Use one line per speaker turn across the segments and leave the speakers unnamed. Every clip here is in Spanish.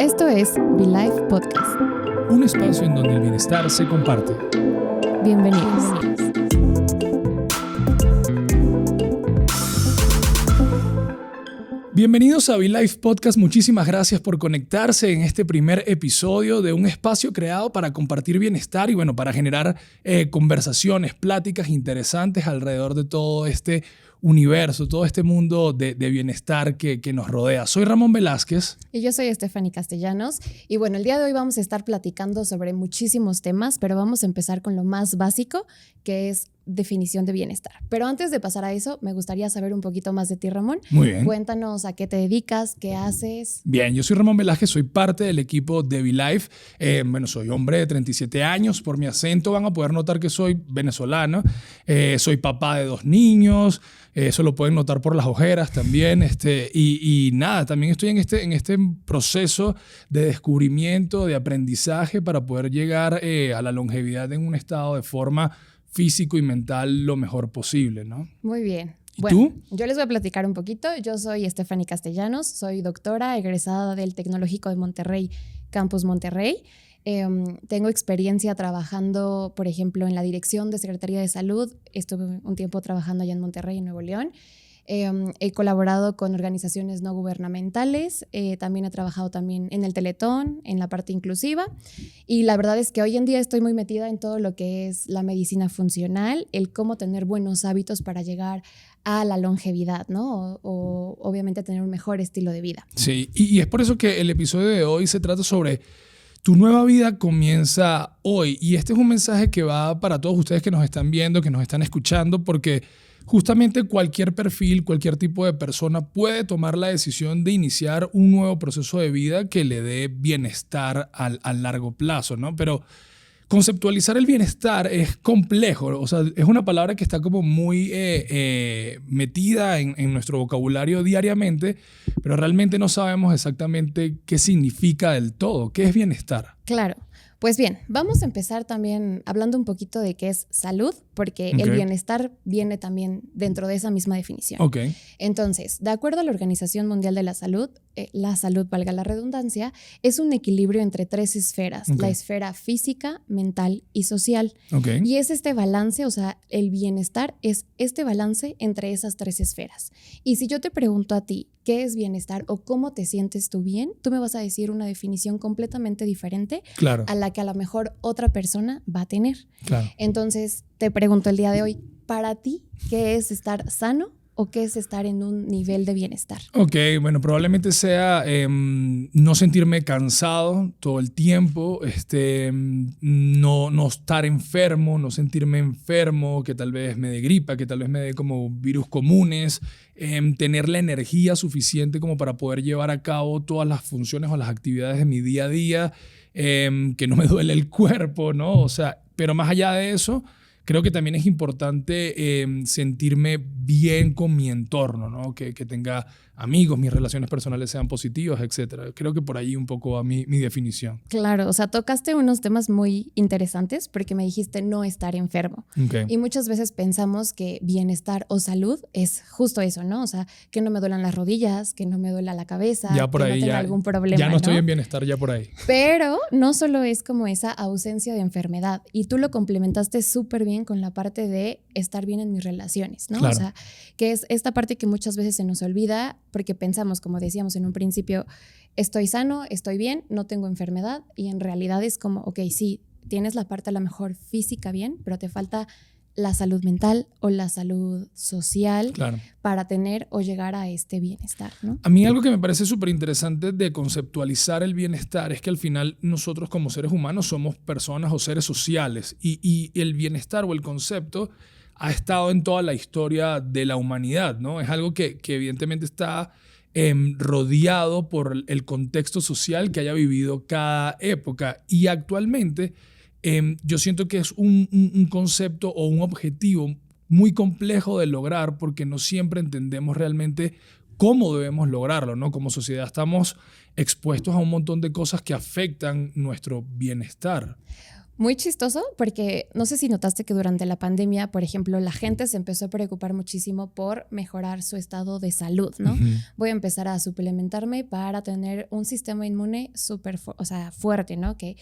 Esto es Be Life Podcast.
Un espacio en donde el bienestar se comparte.
Bienvenidos.
Bienvenidos a Be Life Podcast. Muchísimas gracias por conectarse en este primer episodio de un espacio creado para compartir bienestar y para generar conversaciones, pláticas interesantes alrededor de todo este universo, todo este mundo de bienestar que nos rodea. Soy Ramón Velázquez.
Y yo soy Stephanie Castellanos. Y el día de hoy vamos a estar platicando sobre muchísimos temas, pero vamos a empezar con lo más básico, que es definición de bienestar. Pero antes de pasar a eso, me gustaría saber un poquito más de ti, Ramón.
Muy bien.
Cuéntanos a qué te dedicas, qué haces.
Bien, yo soy Ramón Velázquez, soy parte del equipo de Be Life. Soy hombre de 37 años. Por mi acento van a poder notar que soy venezolano. Soy papá de 2 niños. Eso lo pueden notar por las ojeras también. Y nada, también estoy en este proceso de descubrimiento, de aprendizaje para poder llegar a la longevidad en un estado de forma físico y mental lo mejor posible, ¿no?
Muy bien.
¿Y tú?
Yo les voy a platicar un poquito. Yo soy Stephanie Castellanos, soy doctora egresada del Tecnológico de Monterrey, Campus Monterrey. Tengo experiencia trabajando, por ejemplo, en la dirección de Secretaría de Salud. Estuve un tiempo trabajando allá en Monterrey, en Nuevo León. He colaborado con organizaciones no gubernamentales, también he trabajado también en el Teletón, en la parte inclusiva, y la verdad es que hoy en día estoy muy metida en todo lo que es la medicina funcional, el cómo tener buenos hábitos para llegar a la longevidad, ¿no? O obviamente tener un mejor estilo de vida.
Sí, y es por eso que el episodio de hoy se trata sobre tu nueva vida comienza hoy, y este es un mensaje que va para todos ustedes que nos están viendo, que nos están escuchando, porque justamente cualquier perfil, cualquier tipo de persona puede tomar la decisión de iniciar un nuevo proceso de vida que le dé bienestar a largo plazo, ¿no? Pero conceptualizar el bienestar es complejo, o sea, es una palabra que está como muy metida en nuestro vocabulario diariamente, pero realmente no sabemos exactamente qué significa del todo, qué es bienestar.
Claro. Pues bien, vamos a empezar también hablando un poquito de qué es salud, porque el bienestar viene también dentro de esa misma definición.
Okay.
Entonces, de acuerdo a la Organización Mundial de la Salud, valga la redundancia, es un equilibrio entre 3 esferas, la esfera física, mental y social.
Okay.
Y es este balance, o sea, el bienestar es este balance entre esas 3 esferas. Y si yo te pregunto a ti, ¿qué es bienestar o cómo te sientes tú bien? Tú me vas a decir una definición completamente diferente a la que a lo mejor otra persona va a tener. Claro. Entonces, te pregunto el día de hoy, para ti, ¿qué es estar sano o qué es estar en un nivel de bienestar? Ok,
probablemente sea no sentirme cansado todo el tiempo, no estar enfermo, no sentirme enfermo, que tal vez me dé gripa, que tal vez me dé como virus comunes, tener la energía suficiente como para poder llevar a cabo todas las funciones o las actividades de mi día a día, que no me duele el cuerpo, ¿no? O sea, pero más allá de eso, creo que también es importante sentirme bien con mi entorno, ¿no? Que tenga amigos, mis relaciones personales sean positivas, etc. Creo que por ahí un poco va mi definición.
Claro, o sea, tocaste unos temas muy interesantes porque me dijiste no estar enfermo. Okay. Y muchas veces pensamos que bienestar o salud es justo eso, ¿no? O sea, que no me duelan las rodillas, que no me duela la cabeza,
ya por
que
ahí,
no tenga algún problema,
ya no estoy en bienestar, ya por ahí.
Pero no solo es como esa ausencia de enfermedad, y tú lo complementaste súper bien con la parte de estar bien en mis relaciones, ¿no? Claro. O sea, que es esta parte que muchas veces se nos olvida porque pensamos, como decíamos en un principio, estoy sano, estoy bien, no tengo enfermedad, y en realidad es como, ok, sí, tienes la parte a lo mejor física bien, pero te falta la salud mental o la salud social para tener o llegar a este bienestar, ¿no?
A mí algo que me parece súper interesante de conceptualizar el bienestar es que al final nosotros como seres humanos somos personas o seres sociales, y el bienestar o el concepto ha estado en toda la historia de la humanidad, ¿no? Es algo que evidentemente está rodeado por el contexto social que haya vivido cada época, y actualmente yo siento que es un concepto o un objetivo muy complejo de lograr porque no siempre entendemos realmente cómo debemos lograrlo, ¿no? Como sociedad estamos expuestos a un montón de cosas que afectan nuestro bienestar.
Muy chistoso porque no sé si notaste que durante la pandemia, por ejemplo, la gente se empezó a preocupar muchísimo por mejorar su estado de salud, ¿no? Voy a empezar a suplementarme para tener un sistema inmune súper, fuerte, ¿no? Que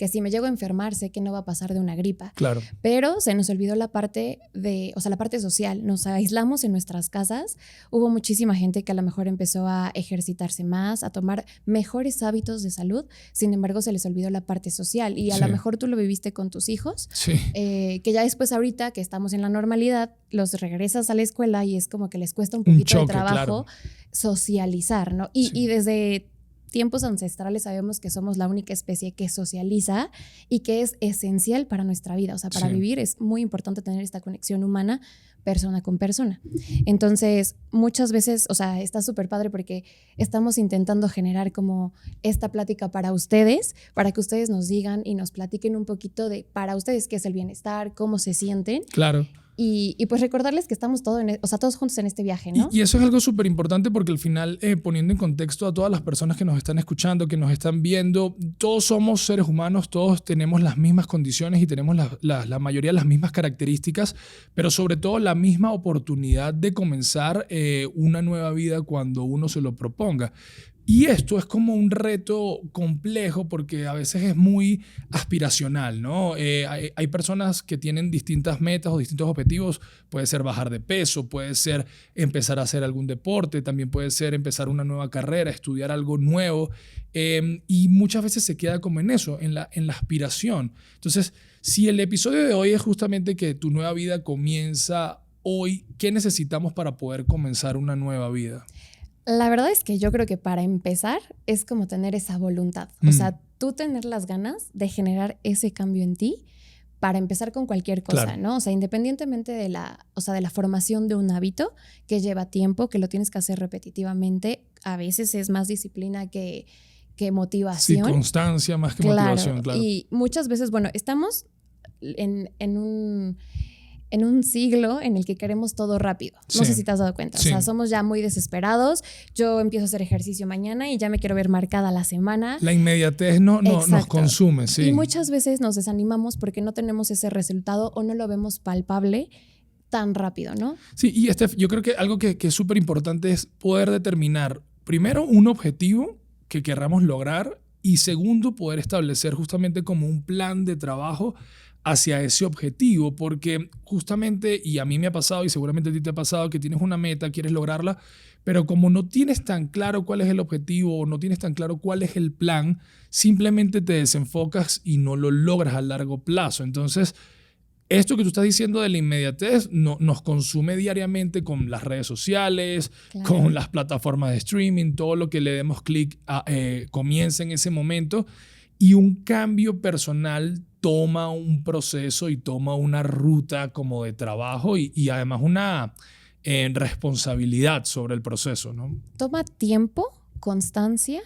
si me llego a enfermar sé que no va a pasar de una gripa.
Claro.
Pero se nos olvidó la parte la parte social. Nos aislamos en nuestras casas. Hubo muchísima gente que a lo mejor empezó a ejercitarse más, a tomar mejores hábitos de salud. Sin embargo, se les olvidó la parte social y a lo mejor tú lo viviste con tus hijos, que ya después ahorita que estamos en la normalidad, los regresas a la escuela y es como que les cuesta un poquito de trabajo socializar, ¿no? Y desde tiempos ancestrales sabemos que somos la única especie que socializa y que es esencial para nuestra vida. O sea, para vivir es muy importante tener esta conexión humana persona con persona. Entonces, muchas veces, o sea, está súper padre porque estamos intentando generar como esta plática para ustedes, para que ustedes nos digan y nos platiquen un poquito de para ustedes qué es el bienestar, cómo se sienten.
Claro.
Y pues recordarles que estamos todos juntos en este viaje, ¿no?
Y eso es algo súper importante porque al final, poniendo en contexto a todas las personas que nos están escuchando, que nos están viendo, todos somos seres humanos, todos tenemos las mismas condiciones y tenemos la mayoría las mismas características, pero sobre todo la misma oportunidad de comenzar una nueva vida cuando uno se lo proponga. Y esto es como un reto complejo porque a veces es muy aspiracional, ¿no? Hay personas que tienen distintas metas o distintos objetivos. Puede ser bajar de peso, puede ser empezar a hacer algún deporte, también puede ser empezar una nueva carrera, estudiar algo nuevo. Y muchas veces se queda como en eso, en la aspiración. Entonces, si el episodio de hoy es justamente que tu nueva vida comienza hoy, ¿qué necesitamos para poder comenzar una nueva vida?
La verdad es que yo creo que para empezar es como tener esa voluntad. O sea, tú tener las ganas de generar ese cambio en ti para empezar con cualquier cosa, ¿no? O sea, independientemente de la formación de un hábito que lleva tiempo, que lo tienes que hacer repetitivamente, a veces es más disciplina que motivación.
Sí, constancia más que motivación, claro.
Y muchas veces, bueno, estamos en un siglo en el que queremos todo rápido. No sé si te has dado cuenta. O sea, somos ya muy desesperados. Yo empiezo a hacer ejercicio mañana y ya me quiero ver marcada la semana.
La inmediatez nos consume, sí.
Y muchas veces nos desanimamos porque no tenemos ese resultado o no lo vemos palpable tan rápido, ¿no?
Sí, y yo creo que algo que es súper importante es poder determinar, primero, un objetivo que querramos lograr y segundo, poder establecer justamente como un plan de trabajo hacia ese objetivo, porque justamente, y a mí me ha pasado y seguramente a ti te ha pasado, que tienes una meta, quieres lograrla, pero como no tienes tan claro cuál es el objetivo o no tienes tan claro cuál es el plan, simplemente te desenfocas y no lo logras a largo plazo. Entonces, esto que tú estás diciendo de la inmediatez nos consume diariamente con las redes sociales, con las plataformas de streaming, todo lo que le demos clic comienza en ese momento. Y un cambio personal toma un proceso y toma una ruta como de trabajo y además una responsabilidad sobre el proceso, ¿no?
Toma tiempo, constancia,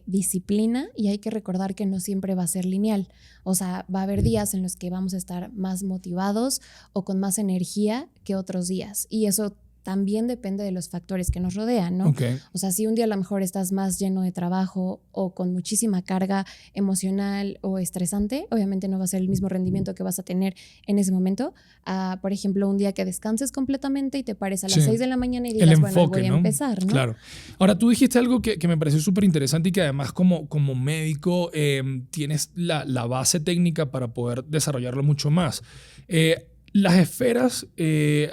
disciplina y hay que recordar que no siempre va a ser lineal. O sea, va a haber días en los que vamos a estar más motivados o con más energía que otros días. Y eso también depende de los factores que nos rodean, ¿no?
Okay.
O sea, si un día a lo mejor estás más lleno de trabajo o con muchísima carga emocional o estresante, obviamente no va a ser el mismo rendimiento que vas a tener en ese momento. Por ejemplo, un día que descanses completamente y te pares a las 6 de la mañana y digas,
enfoque,
bueno, voy a empezar, ¿no?
Claro. Ahora, tú dijiste algo que me pareció súper interesante y que además como médico tienes la base técnica para poder desarrollarlo mucho más. Las esferas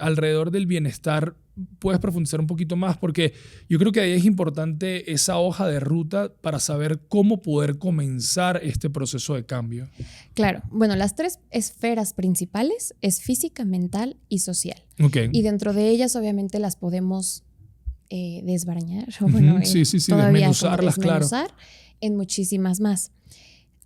alrededor del bienestar, puedes profundizar un poquito más porque yo creo que ahí es importante esa hoja de ruta para saber cómo poder comenzar este proceso de cambio.
Claro. Bueno, las 3 esferas principales es física, mental y social.
Okay.
Y dentro de ellas obviamente las podemos desbarañar o bueno,
desmenuzarlas, claro.
En muchísimas más.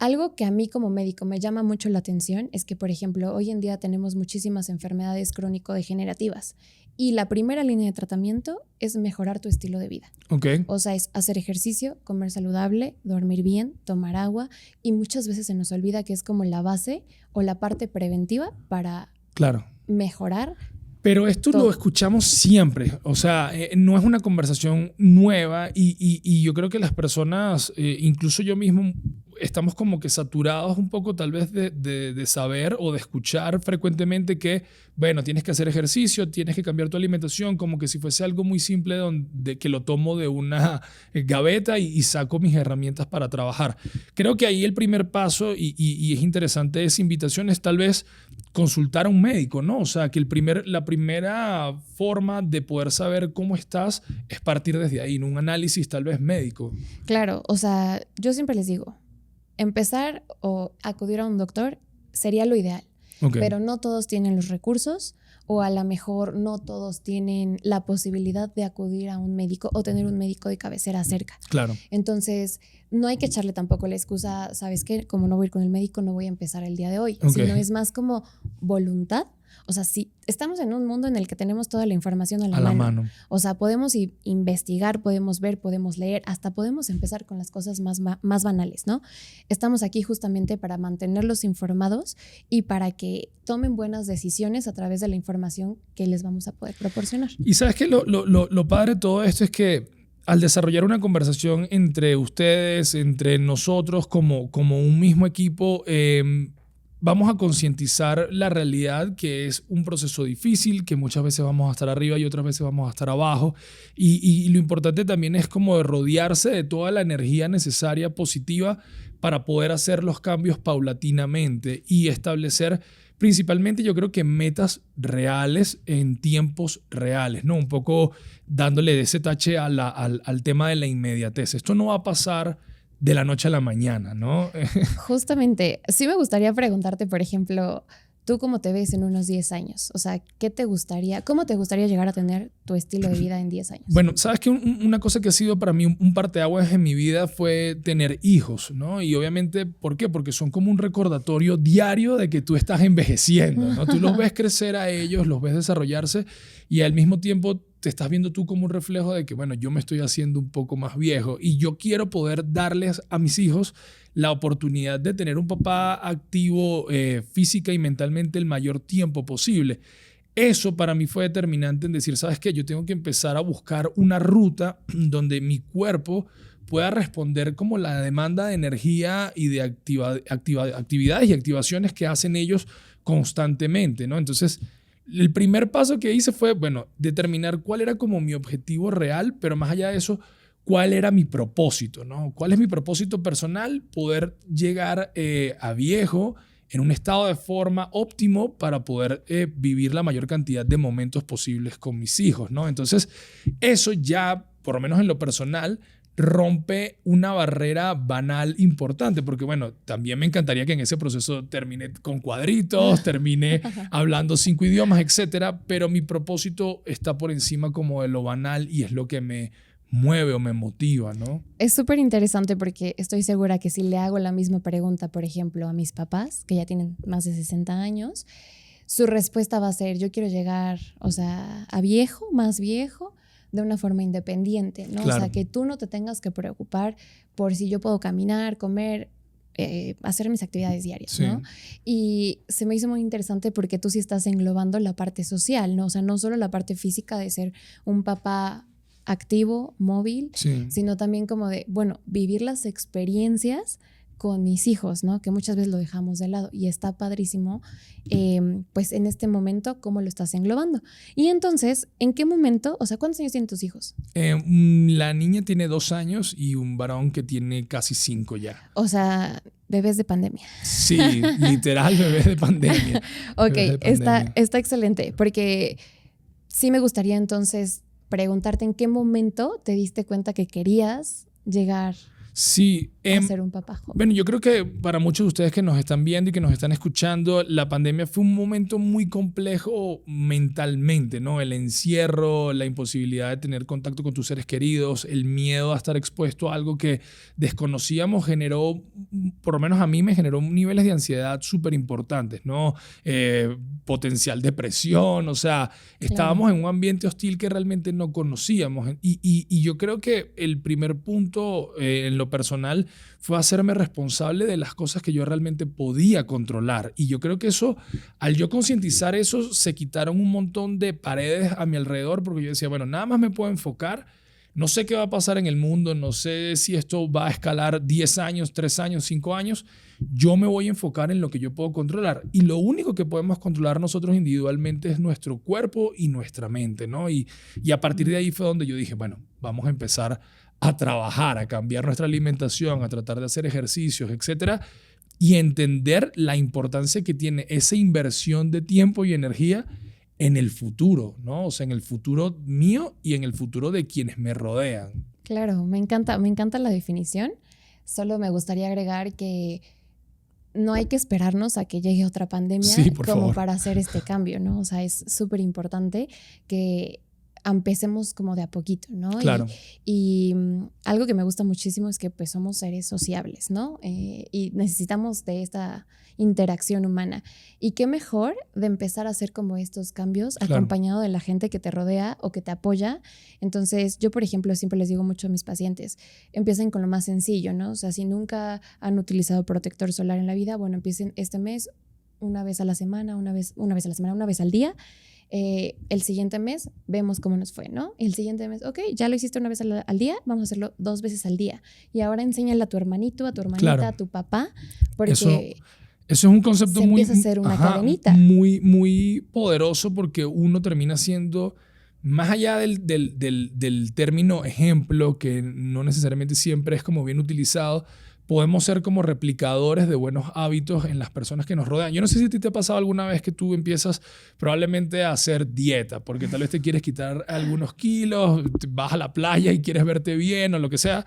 Algo que a mí como médico me llama mucho la atención es que, por ejemplo, hoy en día tenemos muchísimas enfermedades crónico-degenerativas y la primera línea de tratamiento es mejorar tu estilo de vida.
Okay.
O sea, es hacer ejercicio, comer saludable, dormir bien, tomar agua y muchas veces se nos olvida que es como la base o la parte preventiva para mejorar.
Pero esto lo escuchamos siempre, o sea, no es una conversación nueva y yo creo que las personas, incluso yo mismo, estamos como que saturados un poco tal vez de saber o de escuchar frecuentemente que, bueno, tienes que hacer ejercicio, tienes que cambiar tu alimentación, como que si fuese algo muy simple donde que lo tomo de una gaveta y saco mis herramientas para trabajar. Creo que ahí el primer paso, y es interesante esa invitación, es tal vez consultar a un médico, ¿no? O sea, que la primera forma de poder saber cómo estás es partir desde ahí, en un análisis tal vez médico.
Claro, o sea, yo siempre les digo, empezar o acudir a un doctor sería lo ideal,
Okay.
pero no todos tienen los recursos o a lo mejor no todos tienen la posibilidad de acudir a un médico o tener un médico de cabecera cerca.
Claro.
Entonces, no hay que echarle tampoco la excusa, ¿sabes qué? Como no voy a ir con el médico, no voy a empezar el día de hoy,
Okay.
sino es más como voluntad. O sea, sí, estamos en un mundo en el que tenemos toda la información a la mano. O sea, podemos investigar, podemos ver, podemos leer, hasta podemos empezar con las cosas más banales, ¿no? Estamos aquí justamente para mantenerlos informados y para que tomen buenas decisiones a través de la información que les vamos a poder proporcionar.
Y sabes que lo padre de todo esto es que al desarrollar una conversación entre ustedes, entre nosotros como un mismo equipo, vamos a concientizar la realidad que es un proceso difícil, que muchas veces vamos a estar arriba y otras veces vamos a estar abajo. Y lo importante también es como de rodearse de toda la energía necesaria positiva para poder hacer los cambios paulatinamente y establecer principalmente, yo creo que metas reales en tiempos reales, ¿no? Un poco dándole ese tache al tema de la inmediatez. Esto no va a pasar de la noche a la mañana, ¿no?
Justamente, sí me gustaría preguntarte, por ejemplo, ¿tú cómo te ves en unos 10 años? O sea, ¿cómo te gustaría llegar a tener tu estilo de vida en 10 años?
Bueno, sabes que una cosa que ha sido para mí un parteaguas en mi vida fue tener hijos, ¿no? Y obviamente, ¿por qué? Porque son como un recordatorio diario de que tú estás envejeciendo, ¿no? Tú los ves crecer a ellos, los ves desarrollarse y al mismo tiempo te estás viendo tú como un reflejo de que, bueno, yo me estoy haciendo un poco más viejo y yo quiero poder darles a mis hijos la oportunidad de tener un papá activo física y mentalmente el mayor tiempo posible. Eso para mí fue determinante en decir, ¿sabes qué? Yo tengo que empezar a buscar una ruta donde mi cuerpo pueda responder como la demanda de energía y de actividades y activaciones que hacen ellos constantemente, ¿no? Entonces, el primer paso que hice fue, bueno, determinar cuál era como mi objetivo real, pero más allá de eso, cuál era mi propósito, ¿no? ¿Cuál es mi propósito personal? Poder llegar a viejo en un estado de forma óptimo para poder vivir la mayor cantidad de momentos posibles con mis hijos, ¿no? Entonces, eso ya, por lo menos en lo personal, rompe una barrera banal importante, porque bueno, también me encantaría que en ese proceso termine con cuadritos, termine hablando 5 idiomas, etcétera, pero mi propósito está por encima como de lo banal y es lo que me mueve o me motiva, ¿no?
Es súper interesante porque estoy segura que si le hago la misma pregunta, por ejemplo, a mis papás, que ya tienen más de 60 años, su respuesta va a ser, yo quiero llegar, o sea, a viejo, más viejo, de una forma independiente, ¿no?
Claro.
O sea, que tú no te tengas que preocupar por si yo puedo caminar, comer, hacer mis actividades diarias,
Sí.
¿no? Y se me hizo muy interesante porque tú sí estás englobando la parte social, ¿no? O sea, no solo la parte física de ser un papá activo, móvil,
Sí.
sino también como de, bueno, vivir las experiencias con mis hijos, ¿no? Que muchas veces lo dejamos de lado y está padrísimo, pues en este momento, ¿cómo lo estás englobando? Y entonces, ¿en qué momento, o sea, cuántos años tienen tus hijos?
La niña tiene 2 años y un varón que tiene casi 5 ya.
O sea, bebés de pandemia.
Sí, literal bebé de pandemia.
Ok,
Bebés de pandemia.
está excelente, porque sí me gustaría entonces preguntarte en qué momento te diste cuenta que querías llegar
Sí,
a ser un papá joven.
bueno, yo creo que para muchos de ustedes que nos están viendo y que nos están escuchando, la pandemia fue un momento muy complejo mentalmente, ¿no? El encierro, la imposibilidad de tener contacto con tus seres queridos, el miedo a estar expuesto a algo que desconocíamos generó, por lo menos a mí me generó niveles de ansiedad súper importantes, ¿no? Potencial depresión, o sea, estábamos en un ambiente hostil que realmente no conocíamos. Y yo creo que el primer punto en lo personal fue hacerme responsable de las cosas que yo realmente podía controlar. Y yo creo que eso, al yo concientizar eso, se quitaron un montón de paredes a mi alrededor porque yo decía, bueno, nada más me puedo enfocar no sé qué va a pasar en el mundo, no sé si esto va a escalar 10 años, 3 años, 5 años. Yo me voy a enfocar en lo que yo puedo controlar. Y lo único que podemos controlar nosotros individualmente es nuestro cuerpo y nuestra mente, ¿no? Y a partir de ahí fue donde yo dije, bueno, vamos a empezar a trabajar, a cambiar nuestra alimentación, a tratar de hacer ejercicios, etcétera, y entender la importancia que tiene esa inversión de tiempo y energía en el futuro, ¿no? O sea, en el futuro mío y en el futuro de quienes me rodean.
Claro, me encanta la definición. Solo me gustaría agregar que no hay que esperarnos a que llegue otra pandemia
Sí, por
como
favor.
para hacer este cambio, ¿no? O sea, es súper importante que empecemos como de a poquito, ¿no?
Claro.
Y algo que me gusta muchísimo es que pues somos seres sociables, ¿no? Y necesitamos de esta interacción humana. Y qué mejor de empezar a hacer como estos cambios
Claro.
acompañado de la gente que te rodea o que te apoya. Entonces, yo, por ejemplo, siempre les digo mucho a mis pacientes, empiecen con lo más sencillo, ¿no? O sea, si nunca han utilizado protector solar en la vida, bueno, empiecen este mes una vez a la semana, una vez al día. El siguiente mes vemos cómo nos fue, ¿no? El siguiente mes, ok, ya lo hiciste una vez al día, vamos a hacerlo 2 veces al día. Y ahora enséñale a tu hermanito, a tu hermanita,
Claro.
a tu papá, porque
Eso es un concepto
se empieza a hacer una cadenita.
muy poderoso, porque uno termina siendo, más allá del término ejemplo, que no necesariamente siempre es como bien utilizado, podemos ser como replicadores de buenos hábitos en las personas que nos rodean. Yo no sé si a ti te ha pasado alguna vez que tú empiezas probablemente a hacer dieta, porque tal vez te quieres quitar algunos kilos, vas a la playa y quieres verte bien o lo que sea,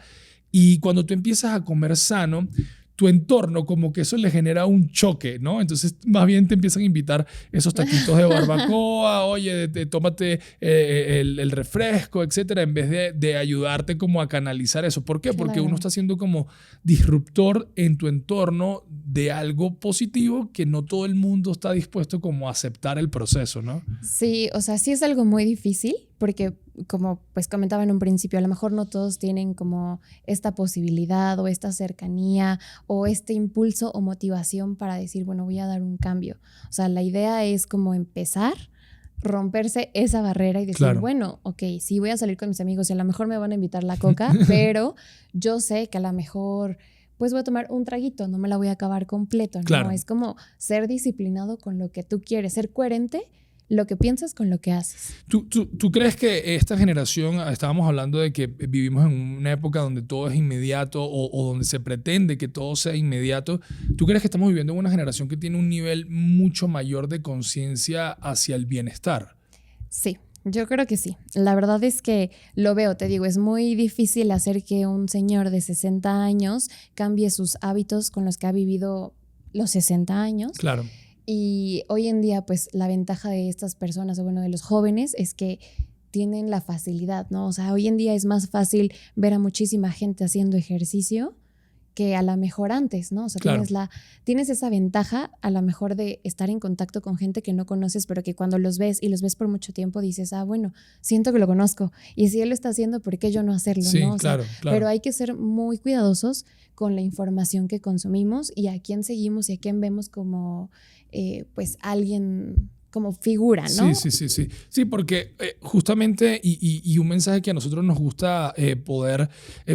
y cuando tú empiezas a comer sano, tu entorno como que eso le genera un choque, ¿no? Entonces más bien te empiezan a invitar esos taquitos de barbacoa, oye, tómate el refresco, etcétera, en vez de ayudarte como a canalizar eso. ¿Por qué?
Claro.
Porque uno está siendo como disruptor en tu entorno de algo positivo que no todo el mundo está dispuesto como a aceptar el proceso, ¿no?
Sí, o sea, sí es algo muy difícil porque, como pues comentaba en un principio, a lo mejor no todos tienen como esta posibilidad o esta cercanía o este impulso o motivación para decir, bueno, voy a dar un cambio. O sea, la idea es como empezar, romperse esa barrera y decir,
Claro.
bueno, ok, sí voy a salir con mis amigos y a lo mejor me van a invitar la coca, pero yo sé que a lo mejor pues voy a tomar un traguito, no me la voy a acabar completo, ¿no?
Claro.
Es como ser disciplinado con lo que tú quieres, ser coherente lo que piensas con lo que haces.
¿Tú crees que esta generación, estábamos hablando de que vivimos en una época donde todo es inmediato o donde se pretende que todo sea inmediato? ¿Tú crees que estamos viviendo en una generación que tiene un nivel mucho mayor de conciencia hacia el bienestar?
Sí, yo creo que sí. La verdad es que lo veo, te digo, es muy difícil hacer que un señor de 60 años cambie sus hábitos con los que ha vivido los 60 años.
Claro.
Y hoy en día, pues la ventaja de estas personas, o bueno, de los jóvenes, es que tienen la facilidad, ¿no? O sea, hoy en día es más fácil ver a muchísima gente haciendo ejercicio que a lo mejor antes, ¿no? O sea,
Claro.
tienes esa ventaja a lo mejor de estar en contacto con gente que no conoces, pero que cuando los ves y los ves por mucho tiempo dices, ah, bueno, siento que lo conozco. Y si él lo está haciendo, ¿por qué yo no hacerlo?
Sí,
¿no? O sea,
claro.
pero hay que ser muy cuidadosos con la información que consumimos y a quién seguimos y a quién vemos como, pues, alguien como figura, ¿no?
Sí, porque justamente, y un mensaje que a nosotros nos gusta poder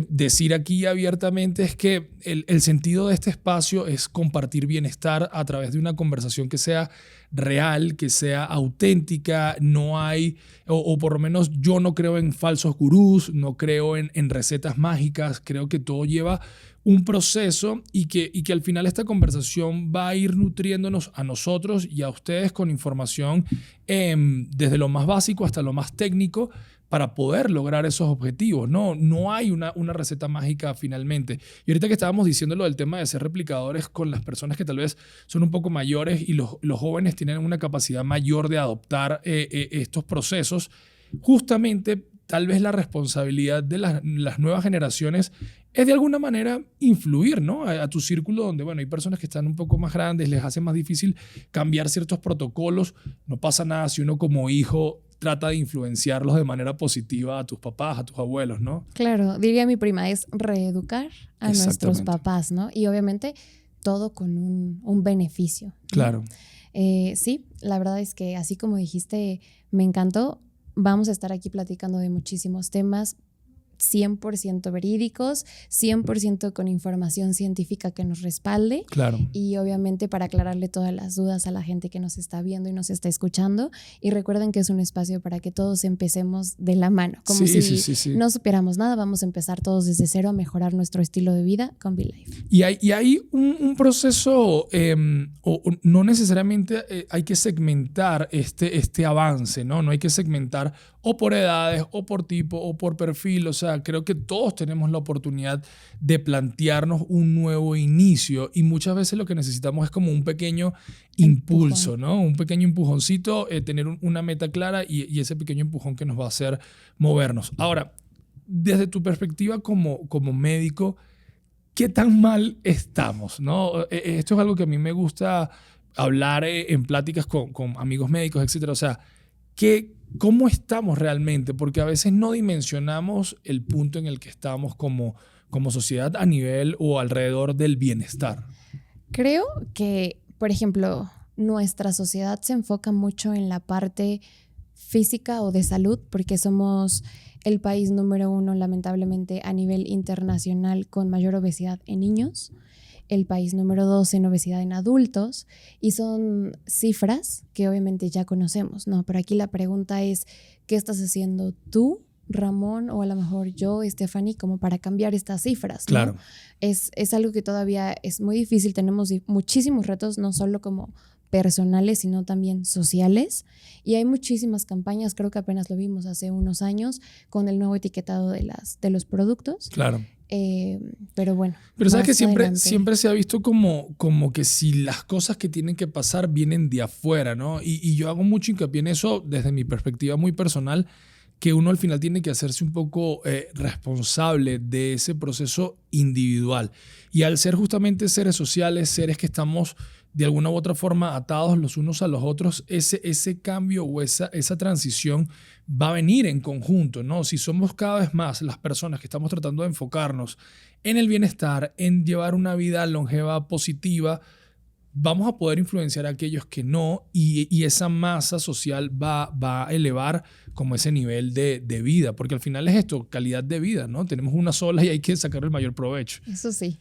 decir aquí abiertamente es que el sentido de este espacio es compartir bienestar a través de una conversación que sea real, que sea auténtica. No hay, o por lo menos yo no creo en falsos gurús, no creo en recetas mágicas. Creo que todo lleva un proceso y que al final esta conversación va a ir nutriéndonos a nosotros y a ustedes con información desde lo más básico hasta lo más técnico para poder lograr esos objetivos. No hay una receta mágica finalmente. Y ahorita que estábamos diciendo lo del tema de ser replicadores con las personas que tal vez son un poco mayores y los jóvenes tienen una capacidad mayor de adoptar estos procesos, justamente tal vez la responsabilidad de las nuevas generaciones es de alguna manera influir, ¿no? A tu círculo donde, bueno, hay personas que están un poco más grandes, les hace más difícil cambiar ciertos protocolos. No pasa nada si uno como hijo trata de influenciarlos de manera positiva a tus papás, a tus abuelos, ¿no?
Claro, diría mi prima, es reeducar a nuestros papás, ¿no? Y obviamente todo con un beneficio, ¿no?
Claro.
Sí, la verdad es que así como dijiste, me encantó. Vamos a estar aquí platicando de muchísimos temas. 100% verídicos, 100% con información científica que nos respalde.
Claro.
Y obviamente para aclararle todas las dudas a la gente que nos está viendo y nos está escuchando. Y recuerden que es un espacio para que todos empecemos de la mano. Como si no supiéramos nada, vamos a empezar todos desde cero a mejorar nuestro estilo de vida con VLife.
Y hay un proceso, o no necesariamente hay que segmentar este avance, ¿no? No hay que segmentar o por edades, o por tipo, o por perfil. O sea, creo que todos tenemos la oportunidad de plantearnos un nuevo inicio y muchas veces lo que necesitamos es como un pequeño impulso, ¿no? Un pequeño empujoncito, tener una meta clara y ese pequeño empujón que nos va a hacer movernos. Ahora, desde tu perspectiva como médico, ¿qué tan mal estamos, no? Esto es algo que a mí me gusta hablar en pláticas con amigos médicos, etcétera. O sea, ¿cómo estamos realmente? Porque a veces no dimensionamos el punto en el que estamos como sociedad a nivel o alrededor del bienestar.
Creo que, por ejemplo, nuestra sociedad se enfoca mucho en la parte física o de salud porque somos el país número 1, lamentablemente, a nivel internacional con mayor obesidad en niños, el país número 2 en obesidad en adultos, y son cifras que obviamente ya conocemos, ¿no? Pero aquí la pregunta es, ¿qué estás haciendo tú, Ramón, o a lo mejor yo, Stephanie, como para cambiar estas cifras, ¿no?
Claro.
Es algo que todavía es muy difícil, tenemos muchísimos retos, no solo como personales, sino también sociales. Y hay muchísimas campañas, creo que apenas lo vimos hace unos años, con el nuevo etiquetado de los productos.
Claro.
Pero bueno.
Pero sabes que siempre se ha visto como que si las cosas que tienen que pasar vienen de afuera, ¿no? Y yo hago mucho hincapié en eso desde mi perspectiva muy personal, que uno al final tiene que hacerse un poco responsable de ese proceso individual. Y al ser justamente seres sociales, seres que estamos de alguna u otra forma atados los unos a los otros, ese cambio o esa transición va a venir en conjunto, ¿no? Si somos cada vez más las personas que estamos tratando de enfocarnos en el bienestar, en llevar una vida longeva positiva, vamos a poder influenciar a aquellos que no, y esa masa social va a elevar como ese nivel de vida, porque al final es esto, calidad de vida, ¿no? Tenemos una sola y hay que sacar el mayor provecho.
Eso sí.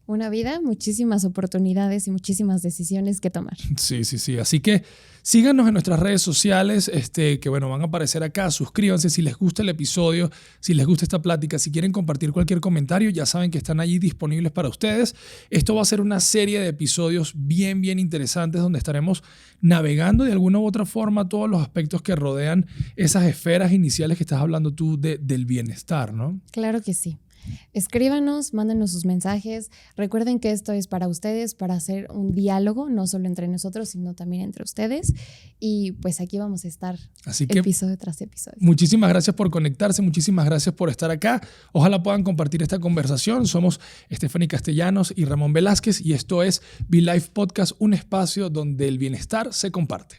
Una vida, muchísimas oportunidades y muchísimas decisiones que tomar.
Sí. Así que síganos en nuestras redes sociales, que bueno, van a aparecer acá. Suscríbanse si les gusta el episodio, si les gusta esta plática, si quieren compartir cualquier comentario, ya saben que están allí disponibles para ustedes. Esto va a ser una serie de episodios bien interesantes donde estaremos navegando de alguna u otra forma todos los aspectos que rodean esas esferas iniciales que estás hablando tú del bienestar, ¿no?
Claro que sí. Escríbanos, mándenos sus mensajes. Recuerden que esto es para ustedes, para hacer un diálogo, no solo entre nosotros, sino también entre ustedes. Y pues aquí vamos a estar episodio tras episodio.
Muchísimas gracias por conectarse, muchísimas gracias por estar acá. Ojalá puedan compartir esta conversación. Somos Stephanie Castellanos y Ramón Velázquez y esto es VLife Podcast, un espacio donde el bienestar se comparte.